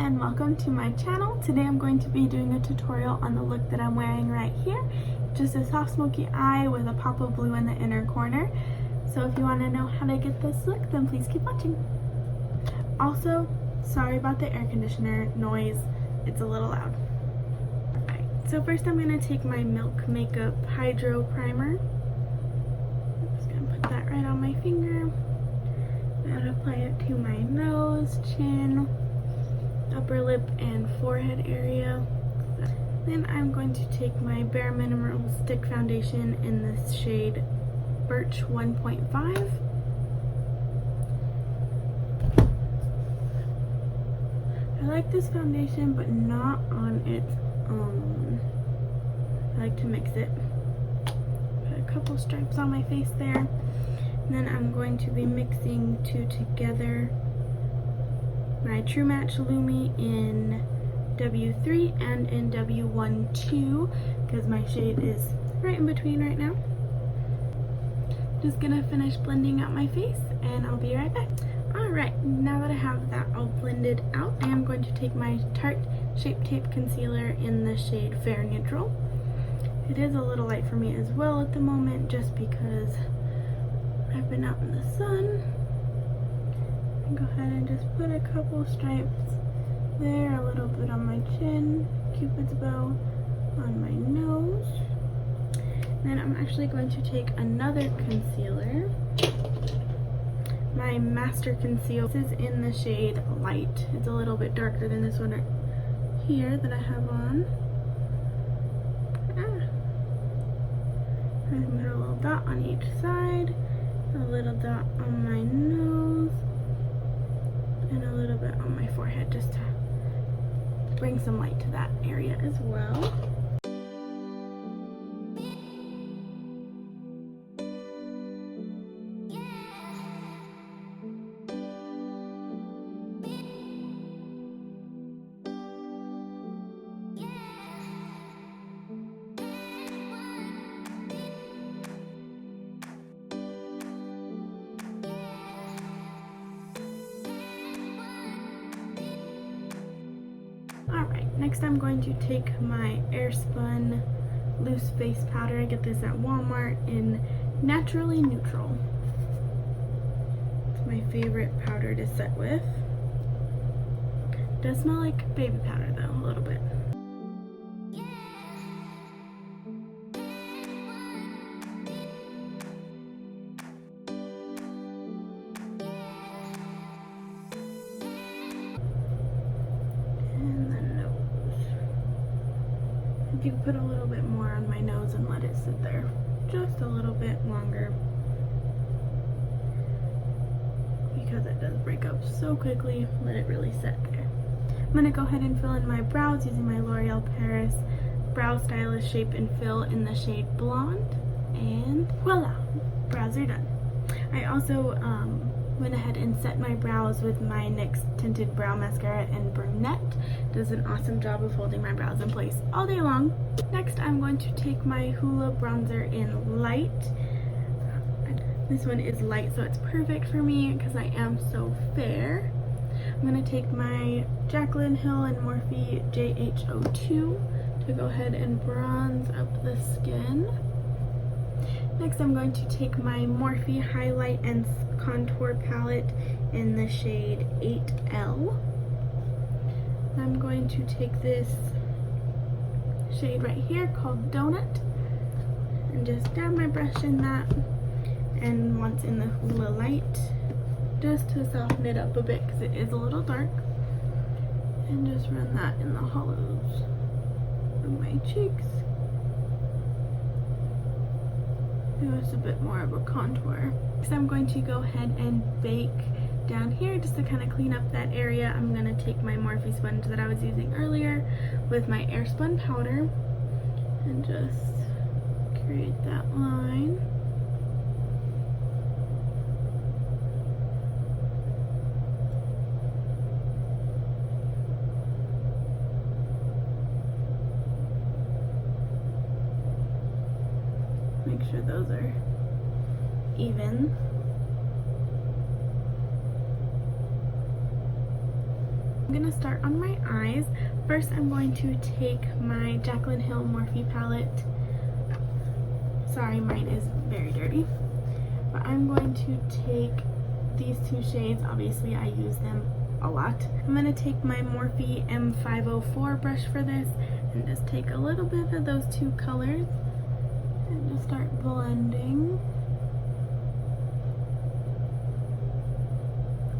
and welcome to my channel. Today I'm going to be doing a tutorial on the look that I'm wearing right here. Just a soft smoky eye with a pop of blue in the inner corner. So if you want to know how to get this look, then please keep watching. Also, sorry about the air conditioner noise, it's a little loud. Alright, so first I'm going to take my Milk Makeup Hydro Primer. I'm just going to put that right on my finger. And apply it to my nose, chin, upper lip, and forehead area. Then I'm going to take my Bare Minimum Stick Foundation in this shade Birch 1.5. I like this foundation, but not on its own. I like to mix it. Put a couple stripes on my face there. And then I'm going to be mixing two together. My True Match Lumi in W3 and in W12 because my shade is right in between right now. Just gonna finish blending out my face and I'll be right back. Alright, now that I have that all blended out, I am going to take my Tarte Shape Tape Concealer in the shade Fair Neutral. It is a little light for me as well at the moment just because I've been out in the sun. Go ahead and just put a couple stripes there, a little bit on my chin, Cupid's bow on my nose. Then I'm actually going to take another concealer, my Master Conceal. This is in the shade Light. It's a little bit darker than this one right here that I have on. I'm going to put a little dot on each side, a little dot on my nose, and a little bit on my forehead just to bring some light to that area as well. Alright, next I'm going to take my Airspun Loose Face Powder. I get this at Walmart in Naturally Neutral. It's my favorite powder to set with. It does smell like baby powder though, a little bit. You can put a little bit more on my nose and let it sit there just a little bit longer because it does break up so quickly. Let it really set there. I'm going to go ahead and fill in my brows using my L'Oreal Paris Brow Stylist Shape and Fill in the shade Blonde, and voila, brows are done. I also went ahead and set my brows with my NYX Tinted Brow Mascara in Brunette. Does an awesome job of holding my brows in place all day long. Next, I'm going to take my Hoola bronzer in Light. This one is light, so it's perfect for me because I am so fair. I'm going to take my Jaclyn Hill and Morphe JH02 to go ahead and bronze up the skin. Next, I'm going to take my Morphe Highlight and Contour Palette in the shade 8L. I'm going to take this shade right here called Donut and just dab my brush in that, and once in the Hoola Light just to soften it up a bit because it is a little dark, and just run that in the hollows of my cheeks. Give us a bit more of a contour. Next, I'm going to go ahead and bake down here just to kind of clean up that area. I'm going to take my Morphe sponge that I was using earlier with my Airspun powder and just create that line. Make sure those are even. I'm gonna start on my eyes. First, I'm going to take my Jaclyn Hill Morphe palette. Sorry, mine is very dirty. But I'm going to take these two shades. Obviously, I use them a lot. I'm gonna take my Morphe M504 brush for this and just take a little bit of those two colors and just start blending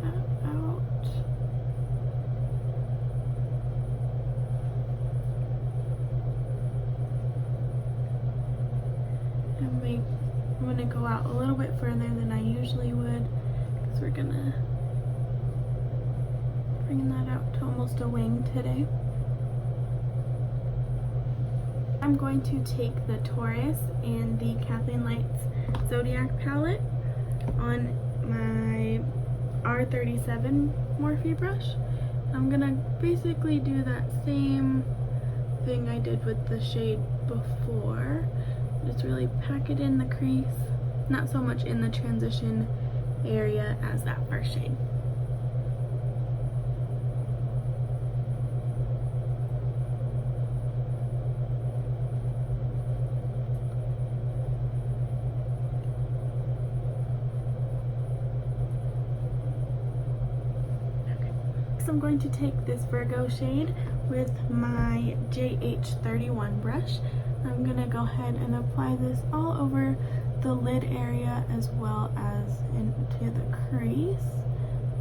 that out. I'm gonna go out a little bit further than I usually would because we're gonna bring that out to almost a wing today. I'm going to take the Taurus and the Kathleen Lights Zodiac palette on my R37 Morphe brush. I'm gonna basically do that same thing I did with the shade before. Just really pack it in the crease, not so much in the transition area as that first shade. So I'm going to take this Virgo shade with my JH31 brush. I'm gonna go ahead and apply this all over the lid area as well as into the crease.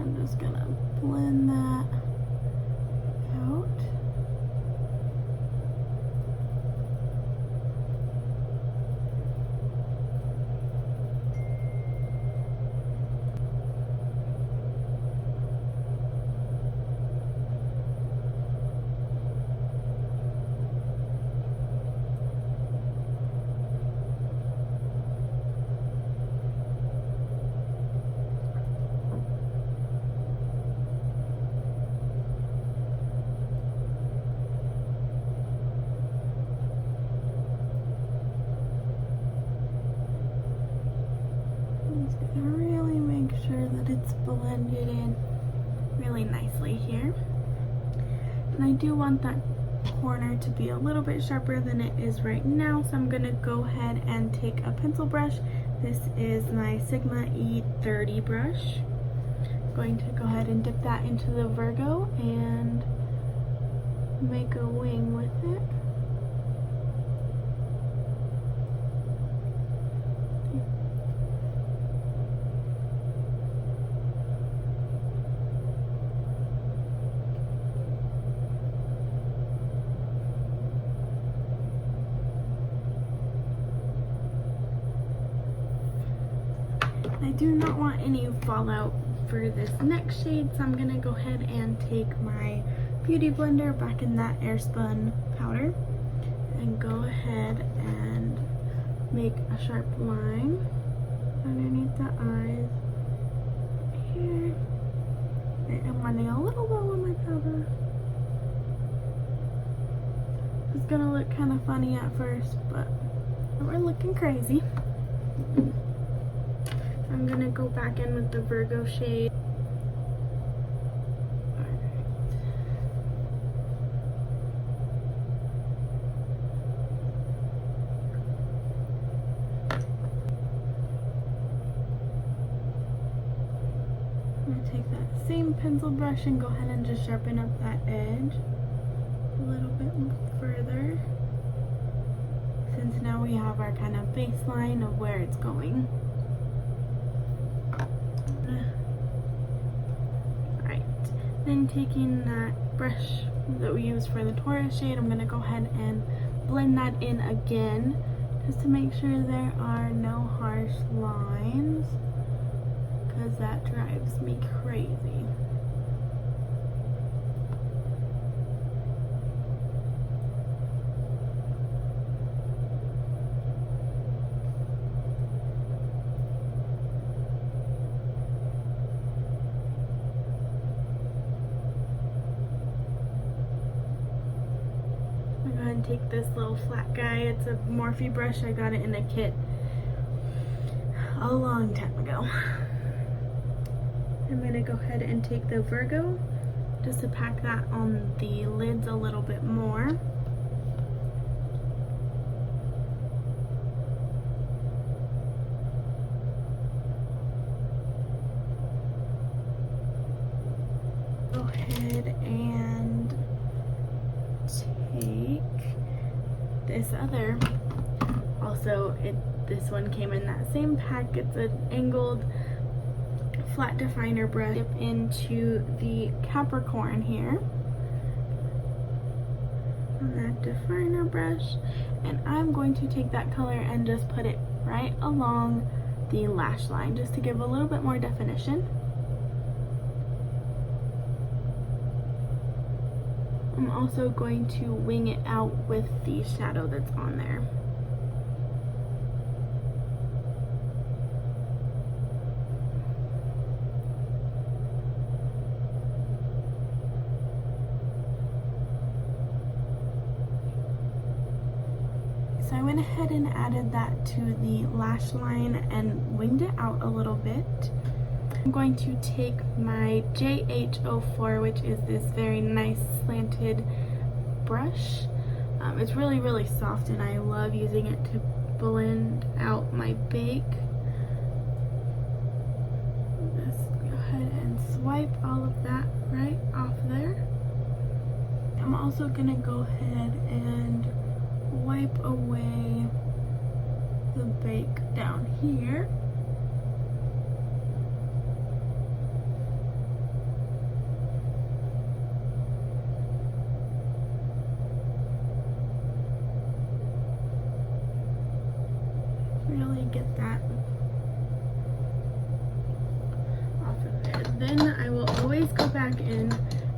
I'm just gonna blend that out. Really make sure that it's blended in really nicely here. And I do want that corner to be a little bit sharper than it is right now, so I'm going to go ahead and take a pencil brush. This is my Sigma E30 brush. I'm going to go ahead and dip that into the Virgo and make a wing with it. I do not want any fallout for this next shade, so I'm gonna go ahead and take my Beauty Blender back in that Airspun powder and go ahead and make a sharp line underneath the eyes here. I'm running a little low on my powder. It's gonna look kind of funny at first, but we're looking crazy. I'm gonna go back in with the Virgo shade. I'm gonna take that same pencil brush and go ahead and just sharpen up that edge a little bit further, since now we have our kind of baseline of where it's going. Then taking that brush that we used for the Taurus shade, I'm going to go ahead and blend that in again just to make sure there are no harsh lines, because that drives me crazy. And take this little flat guy. It's a Morphe brush. I got it in a kit a long time ago. I'm going to go ahead and take the Virgo just to pack that on the lids a little bit more. Go ahead and take this other, also this one came in that same pack. It's an angled flat definer brush. Dip into the Capricorn here on that definer brush, and I'm going to take that color and just put it right along the lash line just to give a little bit more definition. I'm also going to wing it out with the shadow that's on there. So I went ahead and added that to the lash line and winged it out a little bit. I'm going to take my XOXO, which is this very nice slanted brush. It's really, really soft, and I love using it to blend out my bake. Just go ahead and swipe all of that right off there. I'm also gonna go ahead and wipe away the bake down here. Really get that off of there. Then I will always go back in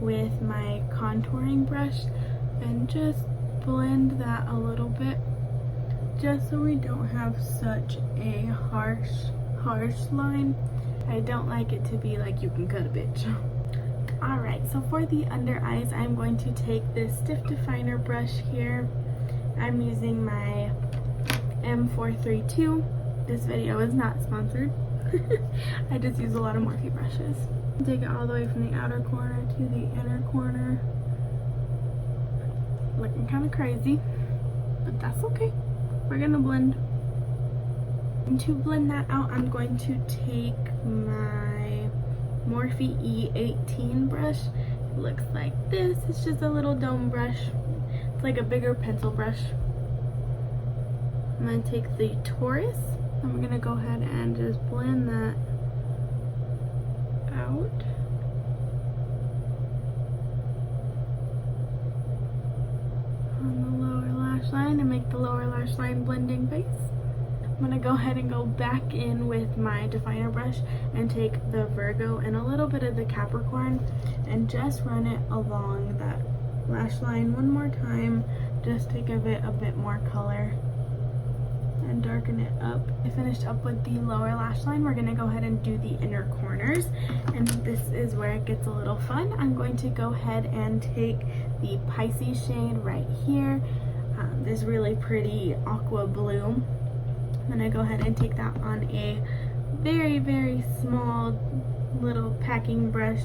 with my contouring brush and just blend that a little bit, just so we don't have such a harsh line. I don't like it to be like you can cut a bitch. Alright, so for the under eyes, I'm going to take this stiff definer brush here. I'm using my M432. This video is not sponsored. I just use a lot of Morphe brushes. Take it all the way from the outer corner to the inner corner. Looking kind of crazy, but that's okay. We're gonna blend. And to blend that out, I'm going to take my Morphe E18 brush. It looks like this. It's just a little dome brush. It's like a bigger pencil brush. I'm going to take the Taurus, and we're going to go ahead and just blend that out. On the lower lash line, and make the lower lash line blending base. I'm going to go ahead and go back in with my definer brush and take the Virgo and a little bit of the Capricorn and just run it along that lash line one more time, just to give it a bit more color and darken it up. I finished up with the lower lash line. We're gonna go ahead and do the inner corners, and this is where it gets a little fun. I'm going to go ahead and take the Pisces shade right here, this really pretty aqua blue. I'm gonna go ahead and take that on a very, very small little packing brush.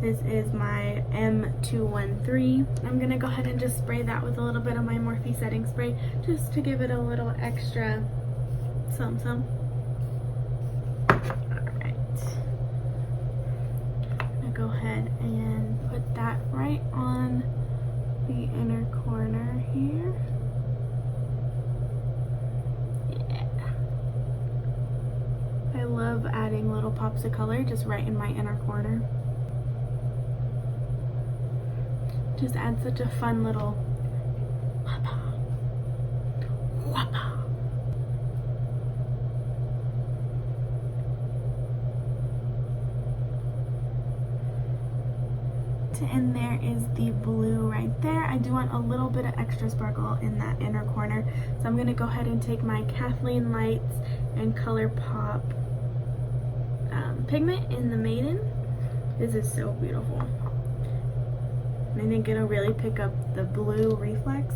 This is my M213. I'm gonna go ahead and just spray that with a little bit of my Morphe setting spray, just to give it a little extra some. Alright. I'm gonna go ahead and put that right on the inner corner here. Yeah. I love adding little pops of color just right in my inner corner. Just add such a fun little whoppa, whoppa. And there is the blue right there. I do want a little bit of extra sparkle in that inner corner, so I'm going to go ahead and take my Kathleen Lights and ColourPop pigment in the Maiden. This is so beautiful. I think it'll really pick up the blue reflex.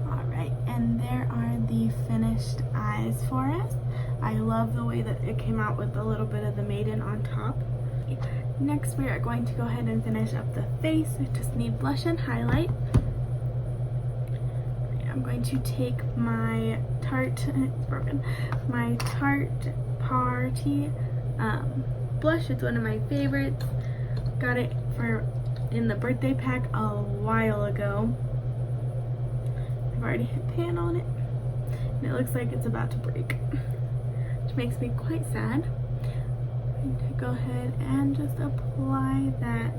Alright, and there are the finished eyes for us. I love the way that it came out with a little bit of the Maiden on top. Next we are going to go ahead and finish up the face. We just need blush and highlight. I'm going to take my Tarte, it's broken, my Tarte Party blush. It's one of my favorites. Got it in the birthday pack a while ago. I've already hit pan on it and it looks like it's about to break, which makes me quite sad. I'm going to go ahead and just apply that.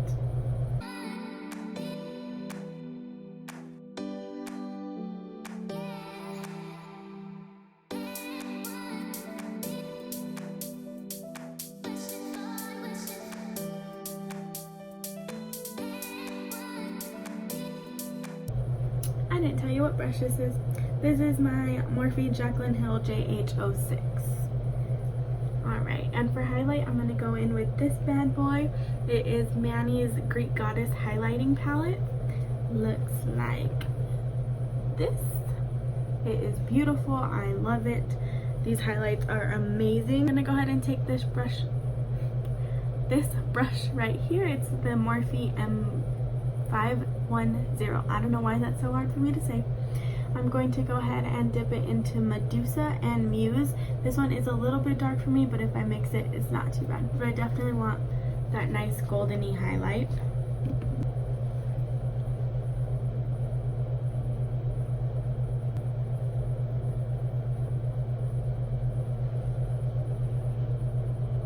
I didn't tell you what brush this is. This is my Morphe Jaclyn Hill JH06. Alright, and for highlight, I'm going to go in with this bad boy. It is Manny's Greek Goddess Highlighting Palette. Looks like this. It is beautiful. I love it. These highlights are amazing. I'm going to go ahead and take this brush right here. It's the Morphe M510. I don't know why that's so hard for me to say. I'm going to go ahead and dip it into Medusa and Muse. This one is a little bit dark for me, but if I mix it, it's not too bad. But I definitely want that nice goldeny highlight.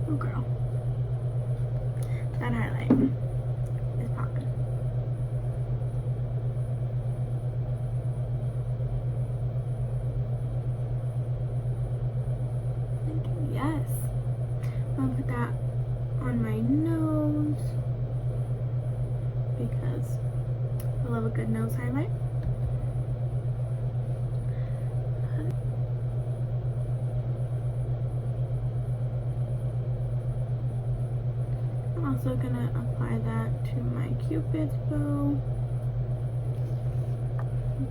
Oh girl, that highlight is popping. Yes, I'll put that on my nose because I love a good nose highlight. I'm also gonna apply that to my Cupid's bow.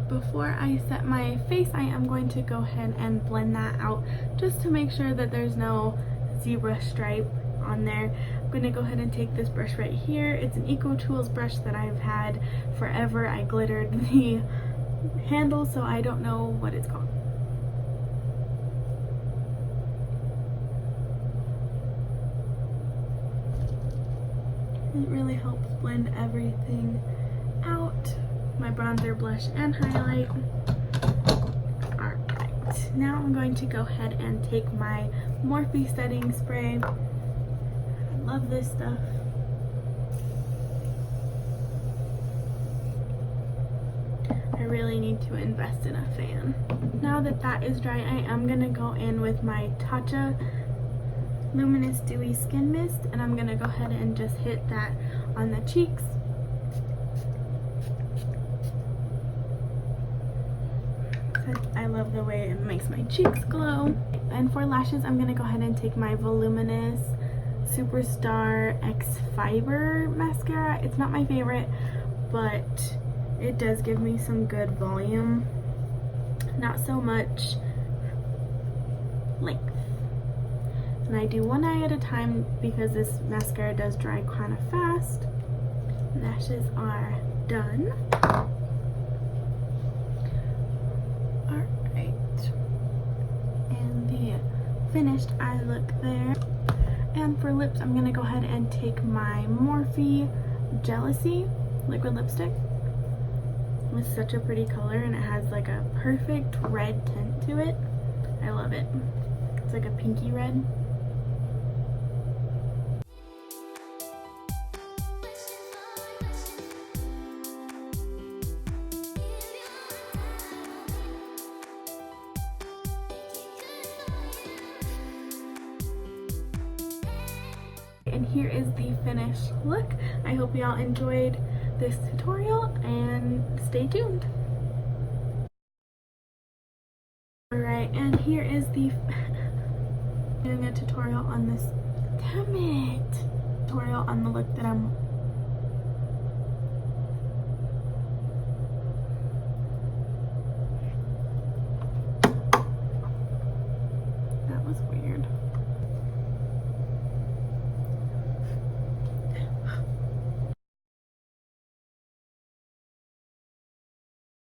Before I set my face, I am going to go ahead and blend that out just to make sure that there's no zebra stripe on there. I'm going to go ahead and take this brush right here. It's an Eco Tools brush that I've had forever. I glittered the handle, so I don't know what it's called. It really helps blend everything out. My bronzer, blush, and highlight. Alright, now I'm going to go ahead and take my Morphe setting spray. I love this stuff. I really need to invest in a fan. Now that that is dry, I am going to go in with my Tatcha Luminous Dewy Skin Mist, and I'm going to go ahead and just hit that on the cheeks. I love the way it makes my cheeks glow. And for lashes, I'm going to go ahead and take my Voluminous Superstar X Fiber mascara. It's not my favorite, but it does give me some good volume. Not so much length. And I do one eye at a time because this mascara does dry kind of fast. Lashes are done. Finished eye look there. And for lips, I'm gonna go ahead and take my Morphe Jealousy liquid lipstick. It's such a pretty color and it has like a perfect red tint to it. I love it. It's like a pinky red. And here is the finished look. I hope y'all enjoyed this tutorial and stay tuned. Alright, and here is the doing a tutorial on this tutorial on the look that I'm